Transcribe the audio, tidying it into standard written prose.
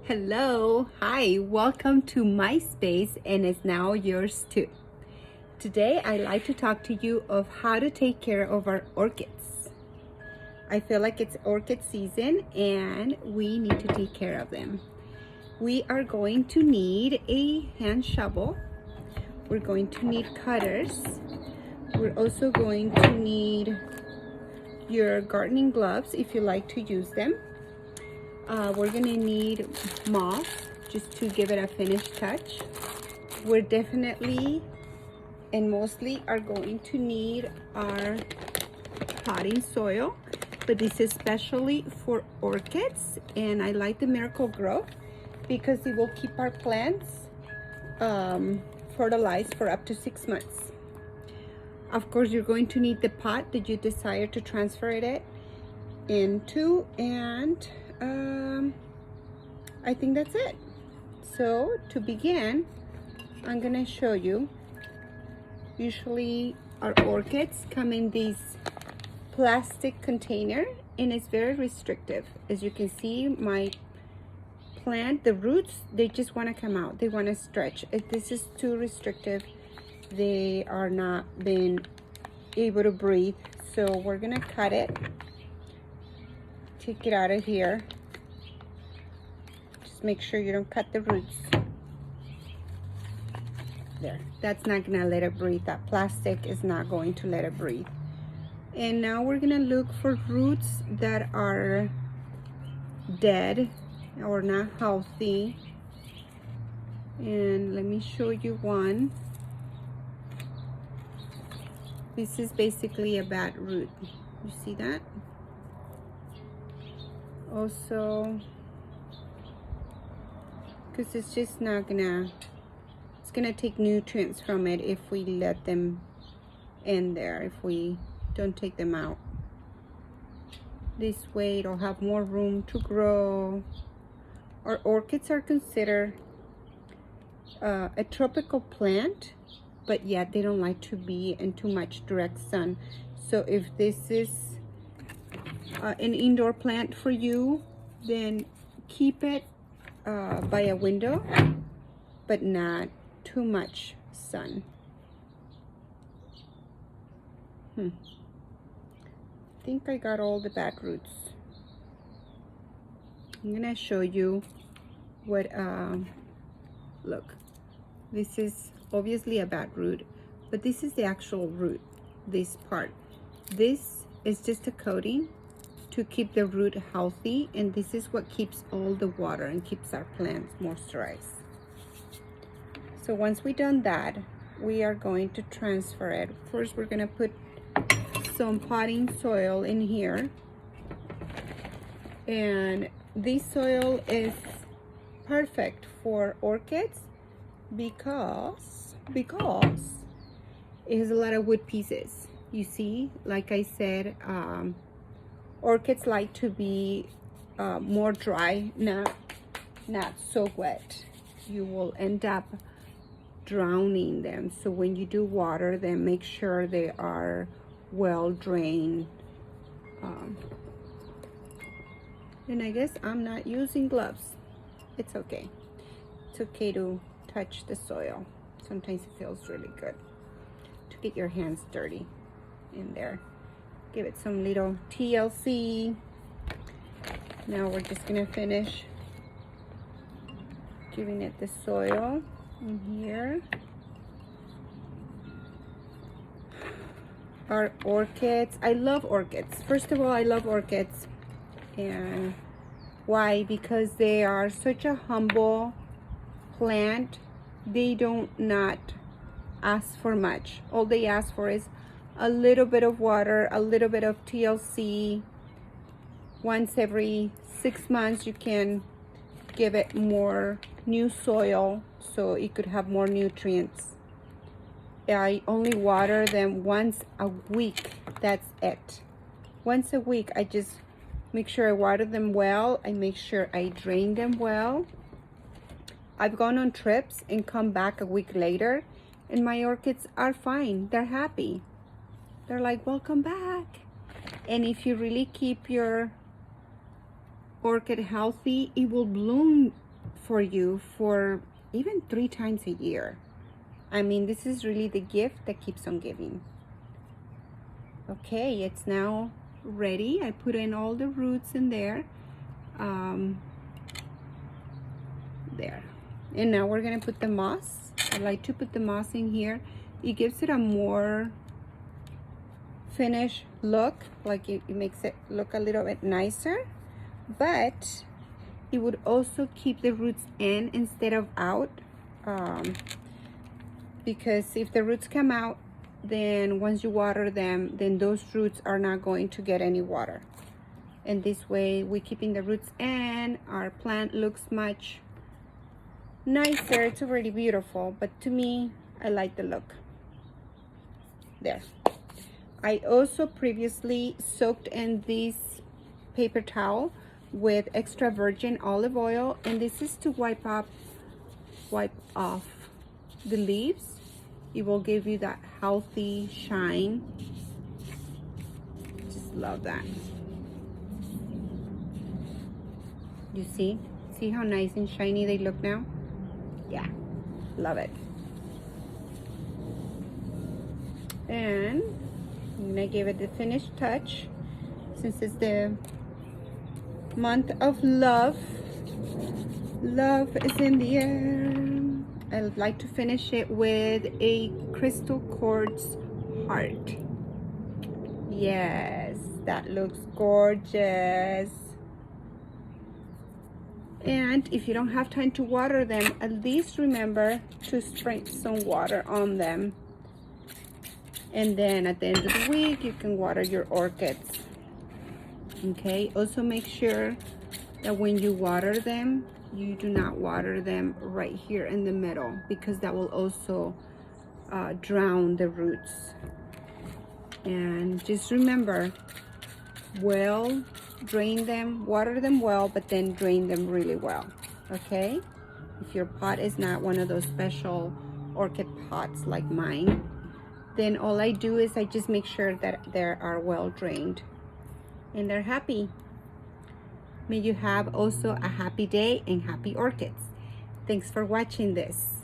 Hello, hi, welcome to my space and it's now yours too. Today I'd like to talk to you of how to take care of our orchids. I feel like it's orchid season and we need to take care of them. We are going to need a hand shovel. We're going to need cutters. We're also going to need your gardening gloves if you like to use them. We're gonna need moss just to give it a finished touch. We're definitely and mostly are going to need our potting soil, but this is especially for orchids, and I like the Miracle Grow because it will keep our plants fertilized for up to 6 months. Of course, you're going to need the pot that you desire to transfer it into, and I think that's it. So to begin, I'm gonna show you. Usually our orchids come in these plastic container and it's very restrictive. As you can see, my plant, the roots, they just want to come out. They want to stretch. If this is too restrictive, they are not being able to breathe. So we're gonna cut it, take it out of here. Just make sure you don't cut the roots. There, that's not gonna let it breathe. That plastic is not going to let it breathe. And now we're gonna look for roots that are dead or not healthy. And let me show you one. This is basically a bad root. You see that? Also, because it's just not gonna, it's gonna take nutrients from it if we let them in there, if we don't take them out. This way it'll have more room to grow. Our orchids are considered a tropical plant, but yet they don't like to be in too much direct sun. So if this is an indoor plant for you, then keep it by a window, but not too much sun. I think I got all the bad roots. I'm gonna show you what, look, this is obviously a bad root, but this is the actual root, this part. This is just a coating to keep the root healthy, and this is what keeps all the water and keeps our plants moisturized. So once we've done that, we are going to transfer it. First, we're gonna put some potting soil in here, and this soil is perfect for orchids because it has a lot of wood pieces. You see, like I said, orchids like to be more dry, not so wet. You will end up drowning them. So when you do water them, make sure they are well drained. And I guess I'm not using gloves. It's okay. It's okay to touch the soil. Sometimes it feels really good to get your hands dirty in there. Give it some little TLC. Now we're just gonna finish giving it the soil in here. Our orchids, I love orchids. First of all, I love orchids. And why? Because they are such a humble plant. They don't not ask for much. All they ask for is a little bit of water, a little bit of TLC. Once every 6 months, you can give it more new soil so it could have more nutrients. I only water them once a week. That's it. Once a week, I just make sure I water them well. I make sure I drain them well. I've gone on trips and come back a week later, and my orchids are fine. They're happy. They're like, welcome back. And if you really keep your orchid healthy, it will bloom for you for even 3 times a year. I mean, this is really the gift that keeps on giving. Okay, it's now ready. I put in all the roots in there. There. And now we're gonna put the moss. I like to put the moss in here. It gives it a more finished look, like it makes it look a little bit nicer, but it would also keep the roots in instead of out, because if the roots come out, then once you water them, then those roots are not going to get any water. And this way we're keeping the roots in. Our plant looks much nicer. It's already beautiful, but to me, I like the look. There. I also previously soaked in this paper towel with extra virgin olive oil, and this is to wipe off the leaves. It will give you that healthy shine. Just love that. You see how nice and shiny they look now? Yeah, love it. And I'm gonna give it the finished touch, since it's the month of love. Love is in the air. I'd like to finish it with a crystal quartz heart. Yes, that looks gorgeous. And if you don't have time to water them, at least remember to sprinkle some water on them. And then at the end of the week, you can water your orchids. Okay, also make sure that when you water them, you do not water them right here in the middle, because that will also drown the roots. And just remember, drain them, water them well, but then drain them really well. Okay, if your pot is not one of those special orchid pots like mine, then all I do is I just make sure that they are well drained and they're happy. May you have also a happy day and happy orchids. Thanks for watching this.